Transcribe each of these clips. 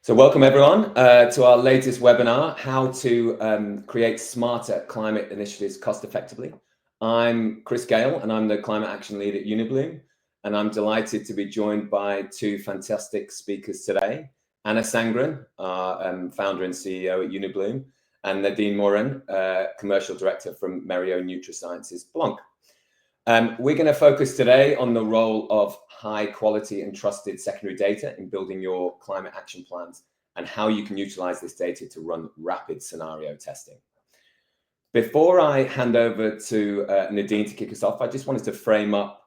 So welcome everyone to our latest webinar, how to create smarter climate initiatives cost effectively. I'm Chris Gale and I'm the climate action lead at Unibloom, and I'm delighted to be joined by two fantastic speakers today. Anna Sangren, our founder and CEO at Unibloom, and Nadine Morin, commercial director from Mérieux NutriSciences, Blonk. We're going to focus today on the role of high quality and trusted secondary data in building your climate action plans and how you can utilize this data to run rapid scenario testing. Before I hand over to Nadine to kick us off, I just wanted to frame up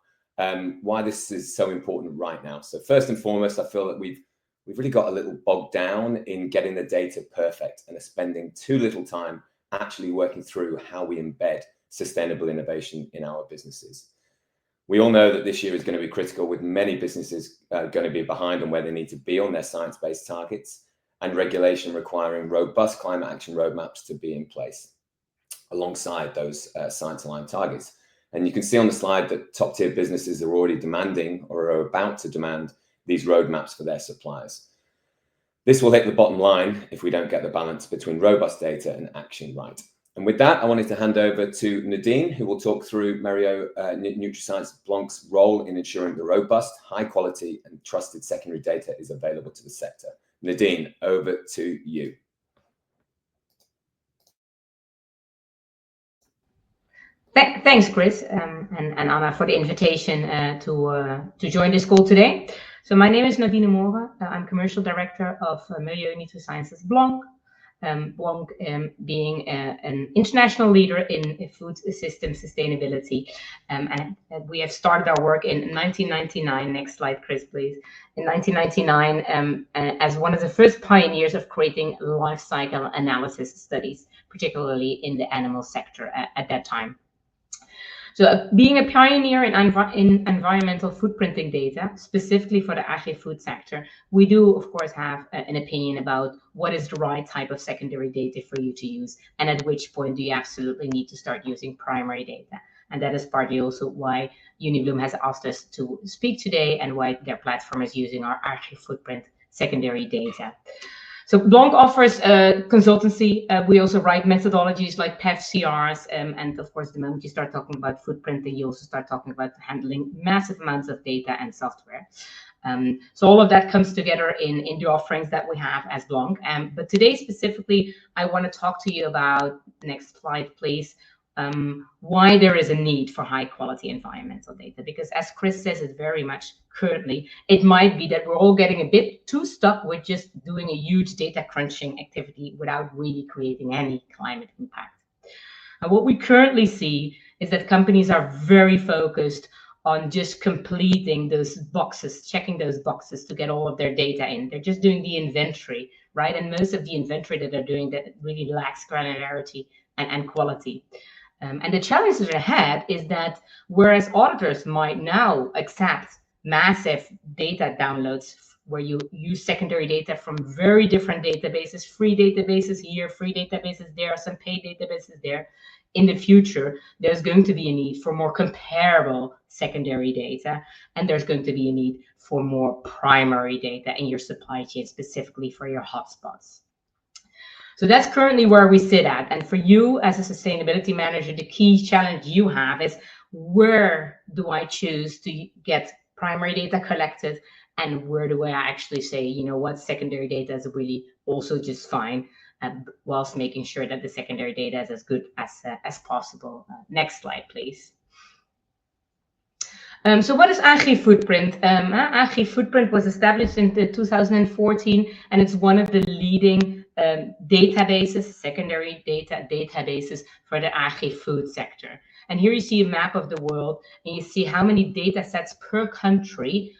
why this is so important right now. So first and foremost, I feel that we've really got a little bogged down in getting the data perfect and are spending too little time actually working through how we embed sustainable innovation in our businesses. We all know that this year is going to be critical, with many businesses going to be behind on where they need to be on their science-based targets, and regulation requiring robust climate action roadmaps to be in place alongside those science-aligned targets. And you can see on the slide that top-tier businesses are already demanding or are about to demand these roadmaps for their suppliers. This will hit the bottom line if we don't get the balance between robust data and action right. And with that, I wanted to hand over to Nadine, who will talk through Mérieux NutriSciences Blonk's role in ensuring the robust, high quality and trusted secondary data is available to the sector. Nadine, over to you. Thanks, Chris, and Anna, for the invitation to join this call today. So my name is Nadine Morin. I'm commercial director of Mérieux NutriSciences Blonk. Blonk being an international leader in food system sustainability. And we have started our work in 1999. Next slide, Chris, please. In 1999, as one of the first pioneers of creating life cycle analysis studies, particularly in the animal sector at that time. So being a pioneer in environmental footprinting data, specifically for the agri-food sector, we do, of course, have an opinion about what is the right type of secondary data for you to use, and at which point do you absolutely need to start using primary data. And that is partly also why Unibloom has asked us to speak today and why their platform is using our agri-footprint secondary data. So Blonk offers consultancy. We also write methodologies like PEF-CRs, and of course, the moment you start talking about footprinting, you also start talking about handling massive amounts of data and software. So all of that comes together in the offerings that we have as Blonk. But today specifically, I want to talk to you about, next slide, please, why there is a need for high quality environmental data. Because as Chris says, it very much currently, it might be that we're all getting a bit too stuck with just doing a huge data crunching activity without really creating any climate impact. And what we currently see is that companies are very focused on just completing those boxes, checking those boxes to get all of their data in. They're just doing the inventory, right? And most of the inventory that they're doing that really lacks granularity and quality. And the challenge ahead is that whereas auditors might now accept massive data downloads where you use secondary data from very different databases, free databases here, free databases there, some paid databases there, in the future, there's going to be a need for more comparable secondary data, and there's going to be a need for more primary data in your supply chain, specifically for your hotspots. So that's currently where we sit at. And for you as a sustainability manager, the key challenge you have is, where do I choose to get primary data collected, and where do I actually say, you know what, secondary data is really also just fine, whilst making sure that the secondary data is as good as possible. Next slide, please. So what is agri-footprint? Agri-footprint was established in 2014, and it's one of the leading databases, secondary data databases for the agri-food sector. And here you see a map of the world, and you see how many data sets per country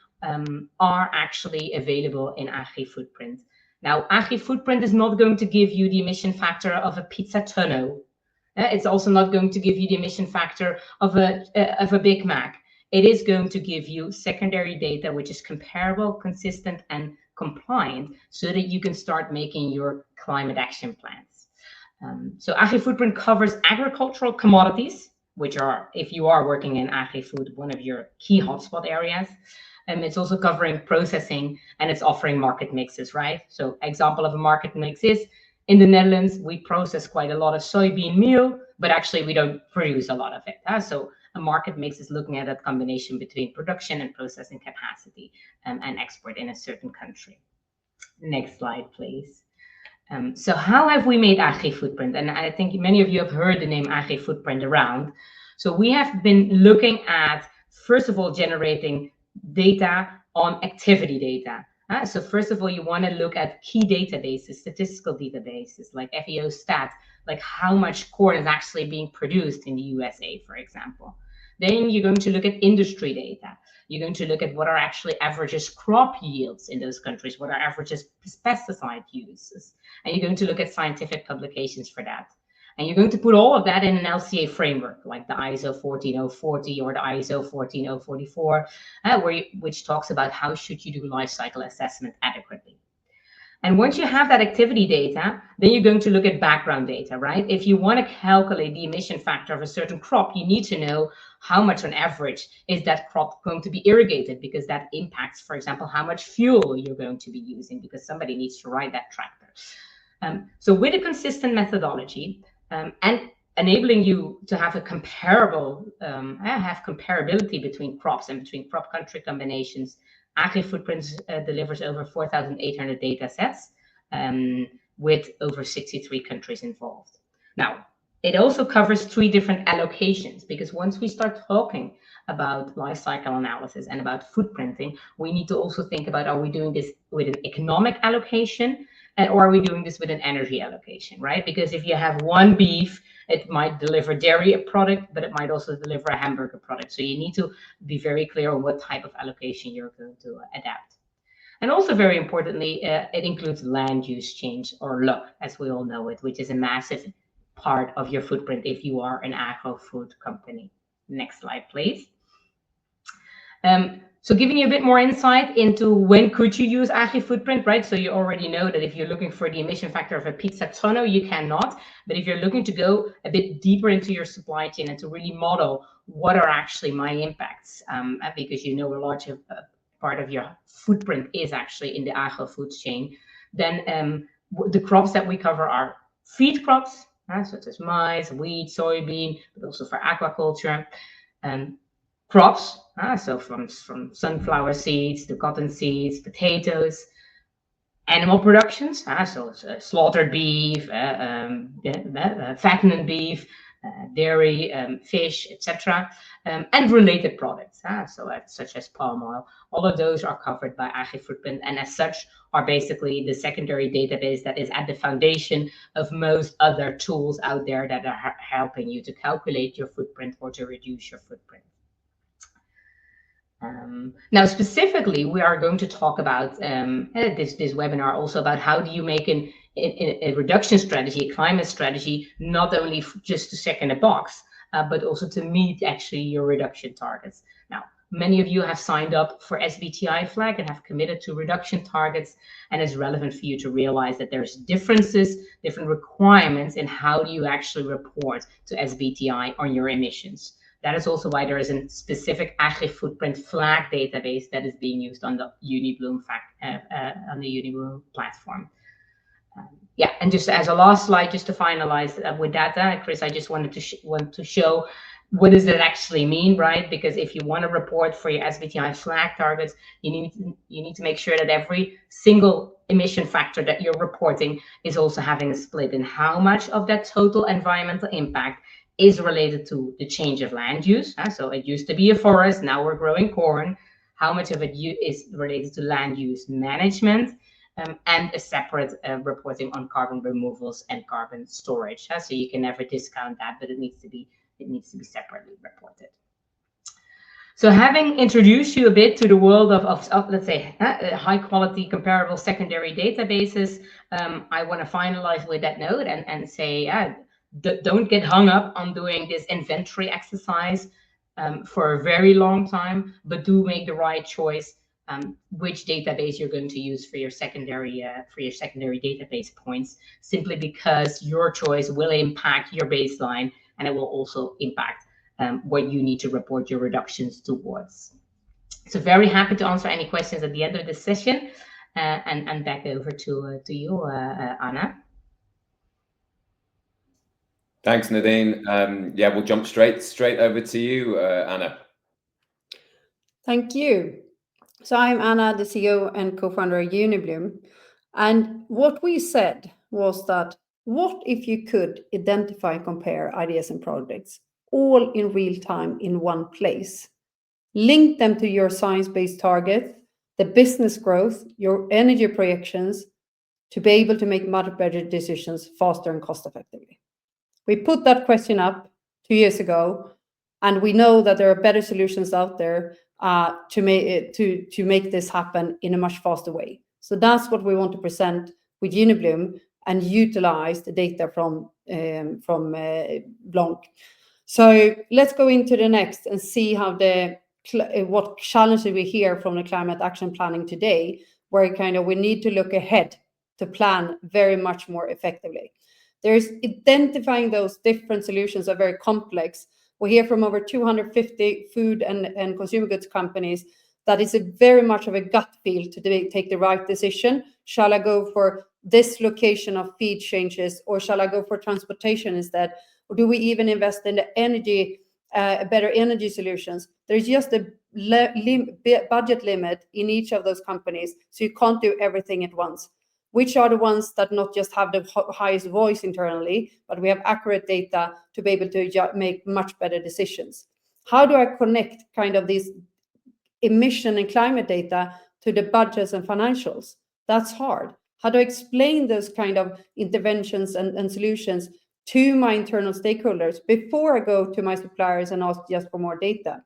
are actually available in agri-footprint. Now, agri-footprint is not going to give you the emission factor of a pizza tonneau. It's also not going to give you the emission factor of a Big Mac. It is going to give you secondary data which is comparable, consistent, and compliant, so that you can start making your climate action plans. So agri-footprint covers agricultural commodities, which are, if you are working in agri-food, one of your key hotspot areas. It's also covering processing, and it's offering market mixes, right? So example of a market mix is, in the Netherlands, we process quite a lot of soybean meal, but actually we don't produce a lot of it. So a market mix is looking at that combination between production and processing capacity and export in a certain country. Next slide, please. So how have we made agri-footprint? And I think many of you have heard the name agri-footprint around. So we have been looking at, first of all, generating data on activity data. So first of all, you want to look at key databases, statistical databases like FAO Stat, like how much corn is actually being produced in the USA, for example. Then you're going to look at industry data. You're going to look at what are actually averages crop yields in those countries, what are averages pesticide uses. And you're going to look at scientific publications for that. And you're going to put all of that in an LCA framework, like the ISO 14040 or the ISO 14044, which talks about how should you do life cycle assessment adequately. And once you have that activity data, then you're going to look at background data, right? If you want to calculate the emission factor of a certain crop, you need to know how much on average is that crop going to be irrigated, because that impacts, for example, how much fuel you're going to be using, because somebody needs to ride that tractor. So with a consistent methodology and enabling you to have a comparability between crops and between crop country combinations, agri-footprints delivers over 4,800 data sets with over 63 countries involved. Now, it also covers 3 different allocations, because once we start talking about life cycle analysis and about footprinting, we need to also think about, are we doing this with an economic allocation, or are we doing this with an energy allocation, right? Because if you have one beef, it might deliver dairy product, but it might also deliver a hamburger product. So you need to be very clear on what type of allocation you're going to adapt. And also very importantly, it includes land use change, or LUC, as we all know it, which is a massive part of your footprint if you are an agro-food company. Next slide, please. So giving you a bit more insight into when could you use agri-footprint, right? So you already know that if you're looking for the emission factor of a pizza tonneau, you cannot. But if you're looking to go a bit deeper into your supply chain and to really model what are actually my impacts, because you know a large part of your footprint is actually in the agro-food chain, then the crops that we cover are feed crops, such as maize, wheat, soybean, but also for aquaculture. Crops, so from sunflower seeds to cotton seeds, potatoes. Animal productions, so slaughtered beef, fattened beef, dairy, fish, etc. And related products, such as palm oil. All of those are covered by agri-footprint, and as such are basically the secondary database that is at the foundation of most other tools out there that are helping you to calculate your footprint or to reduce your footprint. Now, specifically, we are going to talk about this webinar also about how do you make a reduction strategy, a climate strategy, not only just to check in a box, but also to meet actually your reduction targets. Now, many of you have signed up for SBTi flag and have committed to reduction targets, and it's relevant for you to realize that there's differences, different requirements in how do you actually report to SBTi on your emissions. That is also why there is a specific agri-footprint flag database that is being used on the Unibloom platform. Yeah, and just as a last slide, just to finalize with that, Chris, I just wanted to show what does it actually mean, right? Because if you want to report for your SBTi flag targets, you need to make sure that every single emission factor that you're reporting is also having a split in how much of that total environmental impact is related to the change of land use. So it used to be a forest, now we're growing corn. How much of it is related to land use management, and a separate reporting on carbon removals and carbon storage. So you can never discount that, but it needs to be separately reported. So having introduced you a bit to the world of let's say, high quality comparable secondary databases, I want to finalize with that note and say, don't get hung up on doing this inventory exercise for a very long time, but do make the right choice which database you're going to use for your secondary database points, simply because your choice will impact your baseline, and it will also impact what you need to report your reductions towards. So very happy to answer any questions at the end of this session, and back over to you, Anna. Thanks, Nadine. Yeah, we'll jump straight over to you, Anna. Thank you. So I'm Anna, the CEO and co-founder of Unibloom. And what we said was that what if you could identify and compare ideas and projects all in real time in one place? Link them to your science-based targets, the business growth, your energy projections, to be able to make much better decisions faster and cost effectively. We put that question up 2 years ago, and we know that there are better solutions out there to make this happen in a much faster way. So that's what we want to present with Unibloom and utilize the data from Blonk. So let's go into the next and see how what challenges we hear from the climate action planning today, where we need to look ahead to plan very much more effectively. There's identifying those different solutions are very complex. We hear from over 250 food and consumer goods companies that is very much of a gut feel to take the right decision. Shall I go for this location of feed changes, or shall I go for transportation instead? Or do we even invest in the energy, better energy solutions? There's just a budget limit in each of those companies, so you can't do everything at once. Which are the ones that not just have the highest voice internally, but we have accurate data to be able to make much better decisions? How do I connect these emission and climate data to the budgets and financials? That's hard. How do I explain those kind of interventions and solutions to my internal stakeholders before I go to my suppliers and ask just for more data?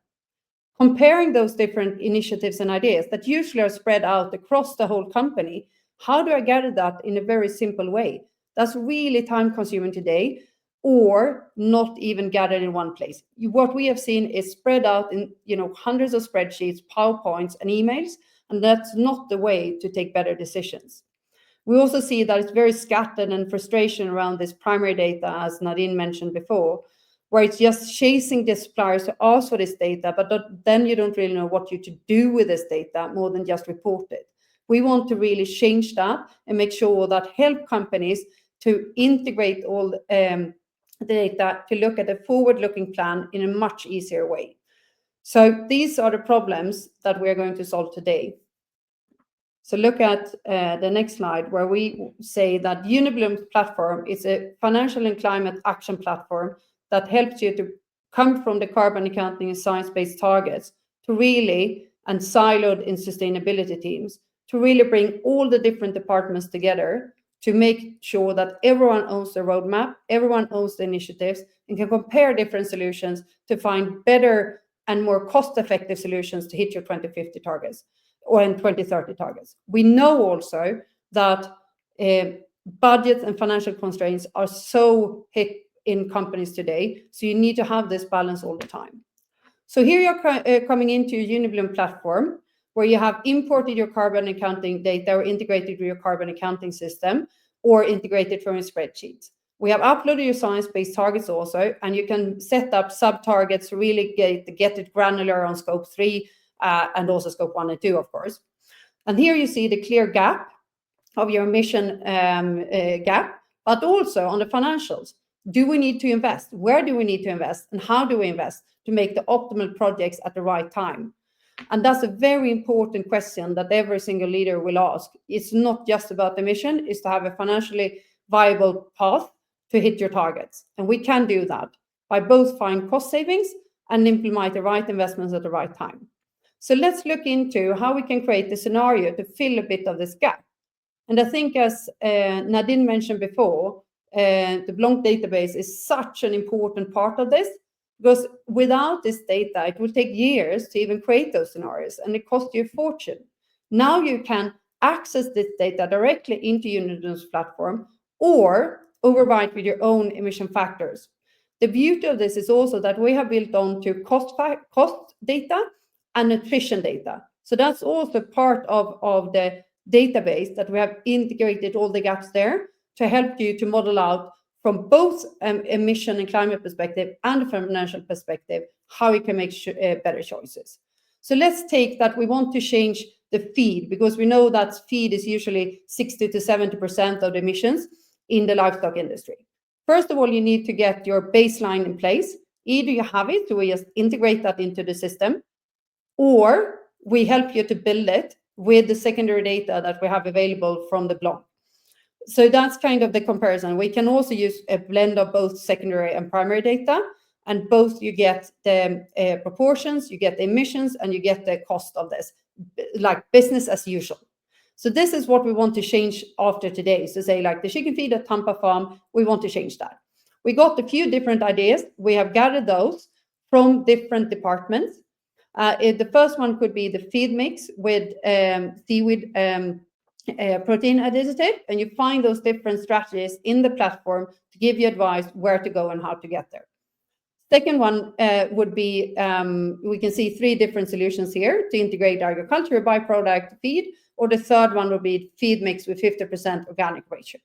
Comparing those different initiatives and ideas that usually are spread out across the whole company, how do I gather that in a very simple way? That's really time consuming today, or not even gathered in one place. What we have seen is spread out in hundreds of spreadsheets, PowerPoints, and emails, and that's not the way to take better decisions. We also see that it's very scattered and frustration around this primary data, as Nadine mentioned before, where it's just chasing the suppliers to ask for this data, but then you don't really know what to do with this data more than just report it. We want to really change that and make sure that help companies to integrate all the data to look at a forward-looking plan in a much easier way. So these are the problems that we are going to solve today. So look at the next slide, where we say that Unibloom's platform is a financial and climate action platform that helps you to come from the carbon accounting and science-based targets to really, and siloed in sustainability teams, to really bring all the different departments together to make sure that everyone owns the roadmap, everyone owns the initiatives, and can compare different solutions to find better and more cost-effective solutions to hit your 2050 targets or in 2030 targets. We know also that budgets and financial constraints are so hit in companies today, so you need to have this balance all the time. So here you're coming into a Unibloom platform where you have imported your carbon accounting data or integrated with your carbon accounting system or integrated from your spreadsheets. We have uploaded your science-based targets also, and you can set up sub-targets to really get it granular on scope 3 and also scope 1 and 2, of course. And here you see the clear gap of your emission gap, but also on the financials. Do we need to invest? Where do we need to invest? And how do we invest to make the optimal projects at the right time? And that's a very important question that every single leader will ask. It's not just about the mission, it's to have a financially viable path to hit your targets. And we can do that by both find cost savings and implement the right investments at the right time. So let's look into how we can create a scenario to fill a bit of this gap. And I think, as Nadine mentioned before, the Blonk database is such an important part of this, because without this data, it will take years to even create those scenarios, and it costs you a fortune. Now you can access this data directly into Unibloom's platform or override with your own emission factors. The beauty of this is also that we have built on to cost data and nutrition data. So that's also part of the database that we have integrated all the gaps there to help you to model out from both emission and climate perspective and financial perspective, how we can make better choices. So let's take that we want to change the feed, because we know that feed is usually 60 to 70% of the emissions in the livestock industry. First of all, you need to get your baseline in place. Either you have it, so we just integrate that into the system, or we help you to build it with the secondary data that we have available from the Blonk. So that's kind of the comparison. We can also use a blend of both secondary and primary data, and both you get the proportions, you get the emissions, and you get the cost of this, like business as usual. So this is what we want to change after today. So say like the chicken feed at Tampa Farm, we want to change that. We got a few different ideas. We have gathered those from different departments. The first one could be the feed mix with seaweed protein additive, and you find those different strategies in the platform to give you advice where to go and how to get there. Second one would be, we can see 3 different solutions here to integrate agricultural byproduct feed, or the third one would be feed mix with 50% organic ratio.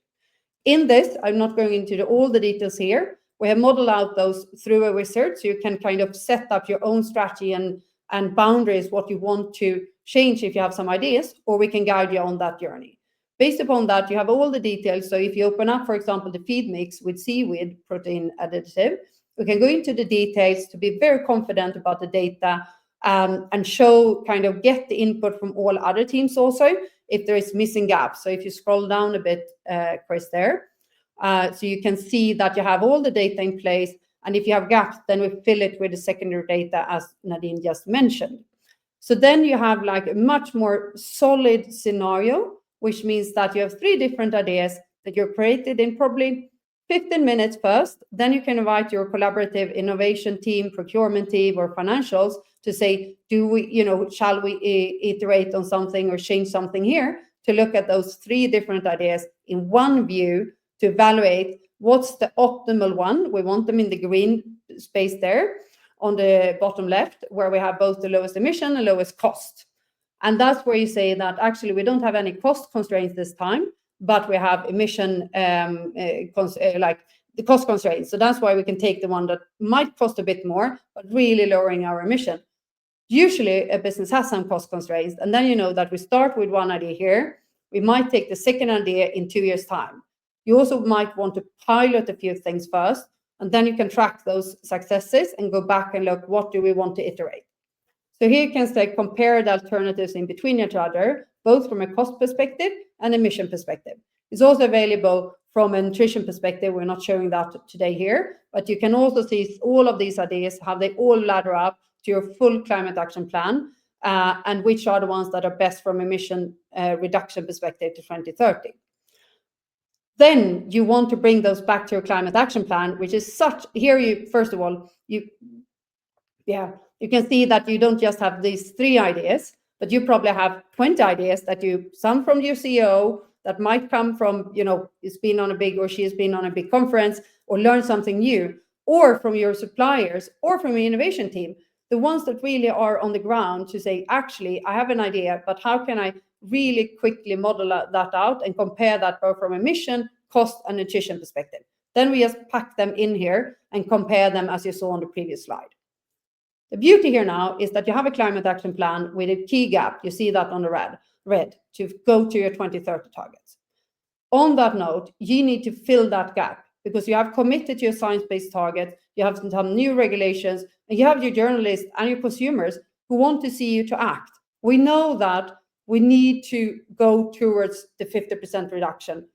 In this, I'm not going into all the details here. We have modeled out those through a wizard, so you can kind of set up your own strategy and boundaries, what you want to change if you have some ideas, or we can guide you on that journey. Based upon that, you have all the details. So if you open up, for example, the feed mix with seaweed protein additive, we can go into the details to be very confident about the data, and show, kind of get the input from all other teams also, if there is missing gaps. So if you scroll down a bit, Chris, there, so you can see that you have all the data in place, and if you have gaps, then we fill it with the secondary data, as Nadine just mentioned. So then you have like a much more solid scenario, which means that you have 3 different ideas that you're created in probably 15 minutes first. Then you can invite your collaborative innovation team, procurement team, or financials to say, do we, shall we iterate on something or change something here, to look at those 3 different ideas in one view to evaluate what's the optimal one. We want them in the green space there on the bottom left, where we have both the lowest emission and lowest cost. And that's where you say that actually we don't have any cost constraints this time, but we have emission, like the cost constraints. So that's why we can take the one that might cost a bit more, but really lowering our emission. Usually a business has some cost constraints, and then you know that we start with one idea here. We might take the second idea in 2 years' time. You also might want to pilot a few things first, and then you can track those successes and go back and look, what do we want to iterate? So here you can say compare the alternatives in between each other, both from a cost perspective and emission perspective. It's also available from a nutrition perspective. We're not showing that today here, but you can also see all of these ideas, how they all ladder up to your full climate action plan, and which are the ones that are best from emission reduction perspective to 2030. Then you want to bring those back to your climate action plan, which is here you, first of all, you can see that you don't just have these 3 ideas, but you probably have 20 ideas that some from your CEO that might come from, he's been on a big, or she has been on a big conference, or learned something new, or from your suppliers, or from your innovation team, the ones that really are on the ground to say, actually, I have an idea, but how can I really quickly model that out and compare that both from emission, cost, and nutrition perspective. Then we just pack them in here and compare them as you saw on the previous slide. The beauty here now is that you have a climate action plan with a key gap. You see that on the red to go to your 2030 targets. On that note, you need to fill that gap because you have committed to your science-based target, you have some new regulations, and you have your journalists and your consumers who want to see you to act. We know that we need to go towards the 50% reduction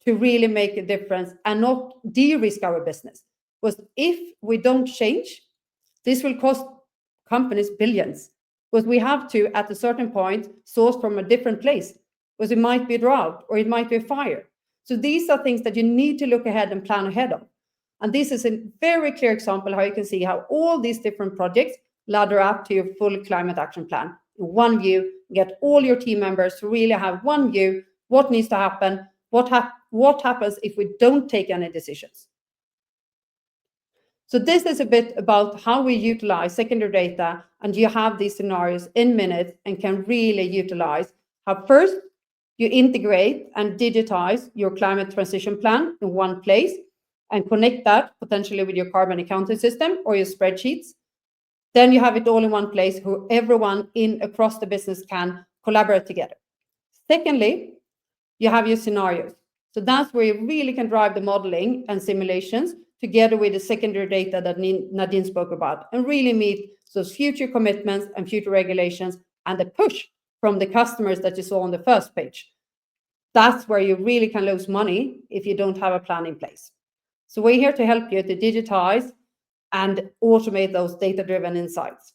to really make a difference and not de-risk our business. Because if we don't change, this will cost companies billions, because we have to, at a certain point, source from a different place, because it might be a drought or it might be a fire. So these are things that you need to look ahead and plan ahead of. And this is a very clear example how you can see how all these different projects ladder up to your full climate action plan. In one view, get all your team members to really have one view, what needs to happen, what happens if we don't take any decisions. So this is a bit about how we utilize secondary data, and you have these scenarios in minutes and can really utilize how first you integrate and digitize your climate transition plan in one place and connect that potentially with your carbon accounting system or your spreadsheets. Then you have it all in one place, who everyone across the business can collaborate together. Secondly, you have your scenarios. So that's where you really can drive the modeling and simulations together with the secondary data that Nadine spoke about, and really meet those future commitments and future regulations and the push from the customers that you saw on the first page. That's where you really can lose money if you don't have a plan in place. So we're here to help you to digitize and automate those data-driven insights.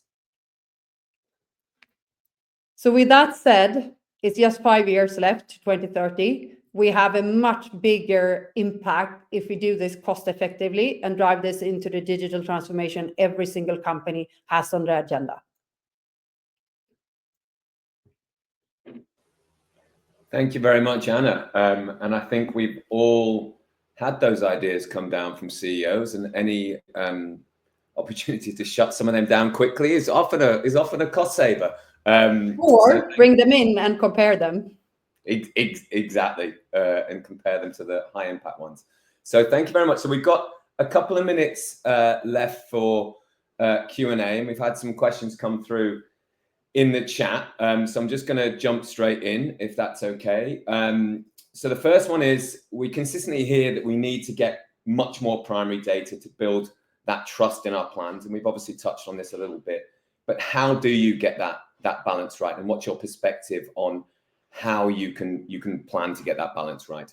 So with that said, it's just 5 years left to 2030. We have a much bigger impact if we do this cost effectively and drive this into the digital transformation every single company has on their agenda. Thank you very much, Anna. And I think we've all had those ideas come down from CEOs, and any opportunity to shut some of them down quickly is often a cost saver. Or bring them in and compare them. Exactly, and compare them to the high impact ones. So thank you very much. So we've got a couple of minutes left for Q&A, and we've had some questions come through in the chat. So I'm just going to jump straight in, if that's okay. So the first one is, we consistently hear that we need to get much more primary data to build that trust in our plans, and we've obviously touched on this a little bit. But how do you get that balance right, and what's your perspective on how you can plan to get that balance right?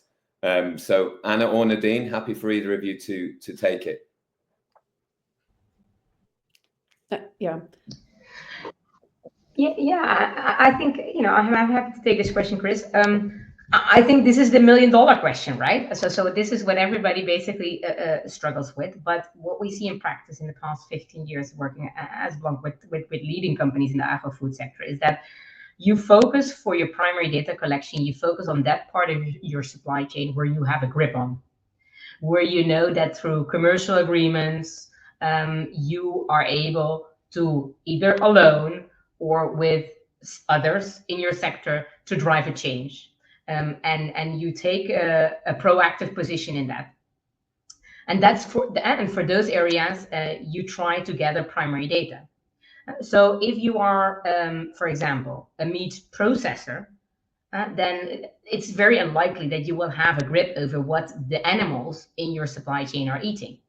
So Anna or Nadine, happy for either of you to take it. Yeah, I think, I'm happy to take this question, Chris. I think this is the $1 million question, right? So this is what everybody basically struggles with. But what we see in practice in the past 15 years working as Blonk with leading companies in the agro-food sector is that you focus for your primary data collection, you focus on that part of your supply chain where you have a grip on, where you know that through commercial agreements, you are able to either alone or with others in your sector to drive a change. And you take a proactive position in that. And that's for those areas, you try to gather primary data. So if you are, for example, a meat processor, then it's very unlikely that you will have a grip over what the animals in your supply chain are eating.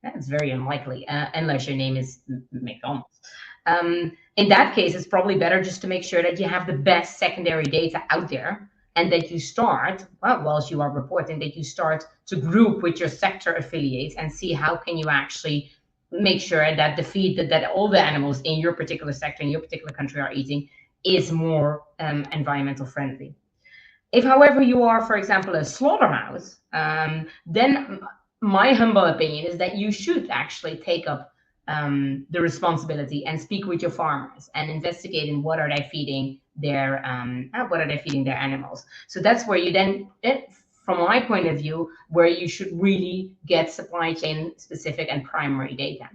That's very unlikely, unless your name is McDonald's. In that case, it's probably better just to make sure that you have the best secondary data out there, and that you start, whilst you are reporting, that you start to group with your sector affiliates and see how can you actually make sure that the feed that all the animals in your particular sector, in your particular country are eating is more environmental friendly. If, however, you are, for example, a slaughterhouse, then my humble opinion is that you should actually take up the responsibility and speak with your farmers and investigate in what are they feeding their animals. So that's where you then, from my point of view, where you should really get supply chain specific and primary data.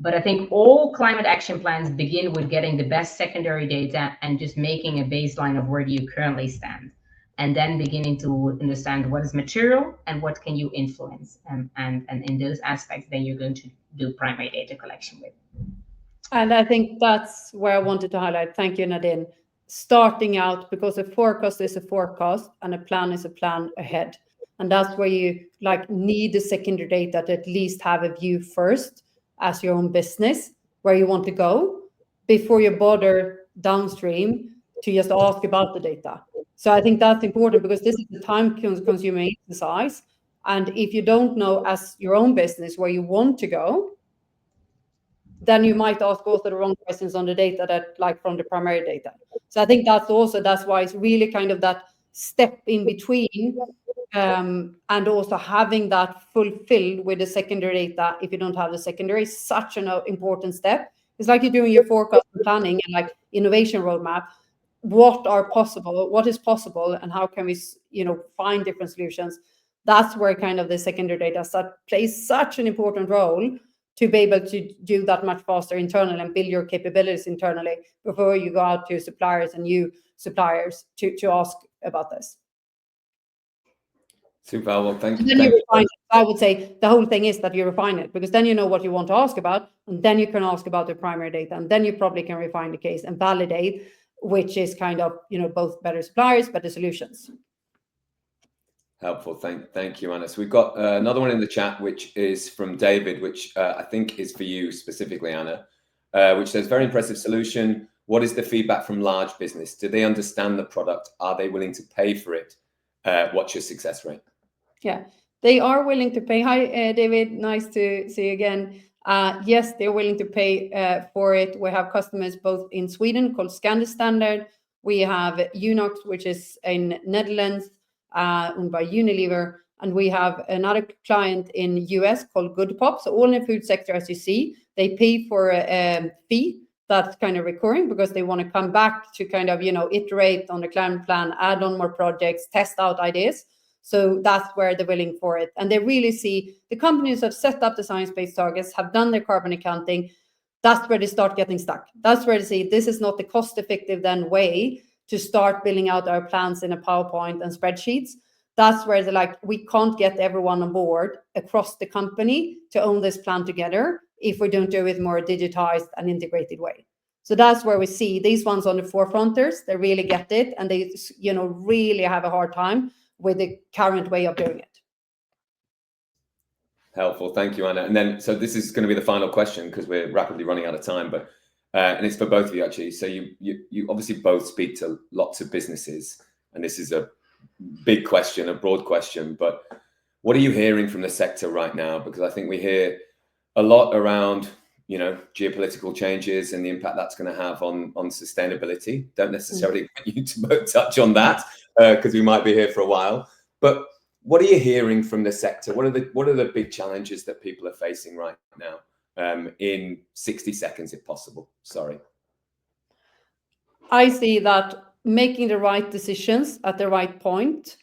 But I think all climate action plans begin with getting the best secondary data and just making a baseline of where do you currently stand, and then beginning to understand what is material and what can you influence. And in those aspects, then you're going to do primary data collection with. And I think that's where I wanted to highlight. Thank you, Nadine. Starting out, because a forecast is a forecast and a plan is a plan ahead. And that's where you need the secondary data to at least have a view first as your own business, where you want to go, before you bother downstream to just ask about the data. So I think that's important, because this is a time-consuming exercise. And if you don't know as your own business where you want to go, then you might ask also the wrong questions on the data that from the primary data. So I think that's why it's really kind of that step in between, and also having that fulfilled with the secondary data. If you don't have the secondary, is such an important step. It's like you're doing your forecast planning and innovation roadmap. What is possible, and how can we, find different solutions? That's where kind of the secondary data plays such an important role to be able to do that much faster internally and build your capabilities internally before you go out to suppliers and new suppliers to ask about this. Super. Well, thank you. Then you refine it. I would say the whole thing is that you refine it, because then you know what you want to ask about, and then you can ask about the primary data, and then you probably can refine the case and validate, which is kind of, you know, both better suppliers, better solutions. Helpful. Thank you, Anna. So we've got another one in the chat, which is from David, which I think is for you specifically, Anna, which says, very impressive solution. What is the feedback from large business? Do they understand the product? Are they willing to pay for it? What's your success rate? Yeah, they are willing to pay. Hi, David. Nice to see you again. Yes, they're willing to pay for it. We have customers both in Sweden called Standard. We have Unox, which is in Netherlands, owned by Unilever. And we have another client in US called Good Pop. So all in the food sector, as you see, they pay for a fee that's kind of recurring, because they want to come back to kind of, you know, iterate on the climate plan, add on more projects, test out ideas. So that's where they're willing for it. And they really see the companies have set up the science-based targets, have done their carbon accounting. That's where they start getting stuck. That's where they see this is not the cost-effective then way to start building out our plans in a PowerPoint and spreadsheets. That's where they're like, we can't get everyone on board across the company to own this plan together if we don't do it more digitized and integrated way. So that's where we see these ones on the forefronters. They really get it, and they, you know, really have a hard time with the current way of doing it. Helpful. Thank you, Anna. And then, so this is going to be the final question, because we're rapidly running out of time, but and it's for both of you, actually. So you obviously both speak to lots of businesses, and this is a big question, a broad question, but what are you hearing from the sector right now? Because I think we hear a lot around, you know, geopolitical changes and the impact that's going to have on sustainability. Don't necessarily want you to both touch on that, because we might be here for a while. But what are you hearing from the sector? What are the big challenges that people are facing right now? In 60 seconds, if possible. Sorry. I see that making the right decisions at the right point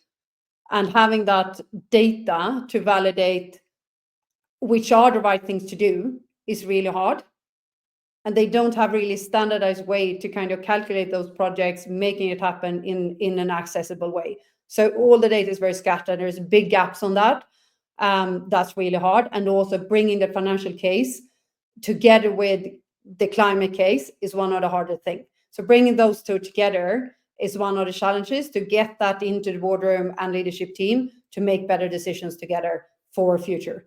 and having that data to validate which are the right things to do is really hard. And they don't have really standardized way to kind of calculate those projects, making it happen in an accessible way. So all the data is very scattered. There's big gaps on that. That's really hard. And also bringing the financial case together with the climate case is one of the harder things. So bringing those two together is one of the challenges, to get that into the boardroom and leadership team to make better decisions together for future.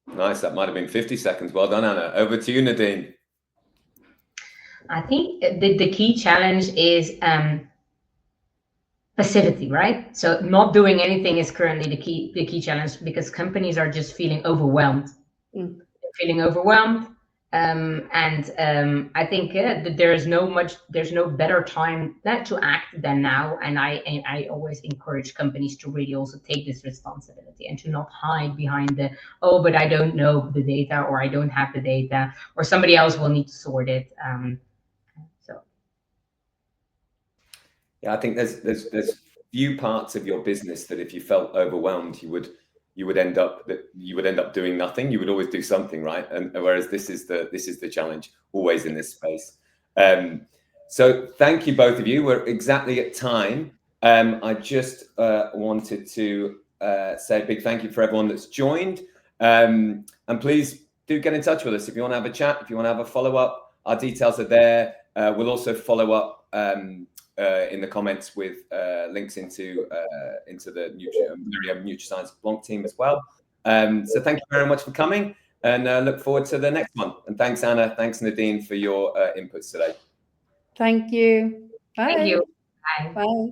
Nice. That might have been 50 seconds. Well done, Anna. Over to you, Nadine. I think the key challenge is passivity, right? So not doing anything is currently the key challenge, because companies are just feeling overwhelmed. I think that there's no better time to act than now. And I always encourage companies to really also take this responsibility and to not hide behind the, oh, but I don't know the data, or I don't have the data, or somebody else will need to sort it. Yeah, I think there's few parts of your business that if you felt overwhelmed, you would end up doing nothing. You would always do something, right? And whereas this is the challenge always in this space. So thank you, both of you. We're exactly at time. I just wanted to say a big thank you for everyone that's joined. And please do get in touch with us if you want to have a chat, if you want to have a follow-up. Our details are there. We'll also follow up in the comments with links into the Mérieux NutriSciences Blonk team as well. So thank you very much for coming, and look forward to the next one. And thanks, Anna. Thanks, Nadine, for your inputs today. Thank you. Bye. Thank you. Bye. Bye.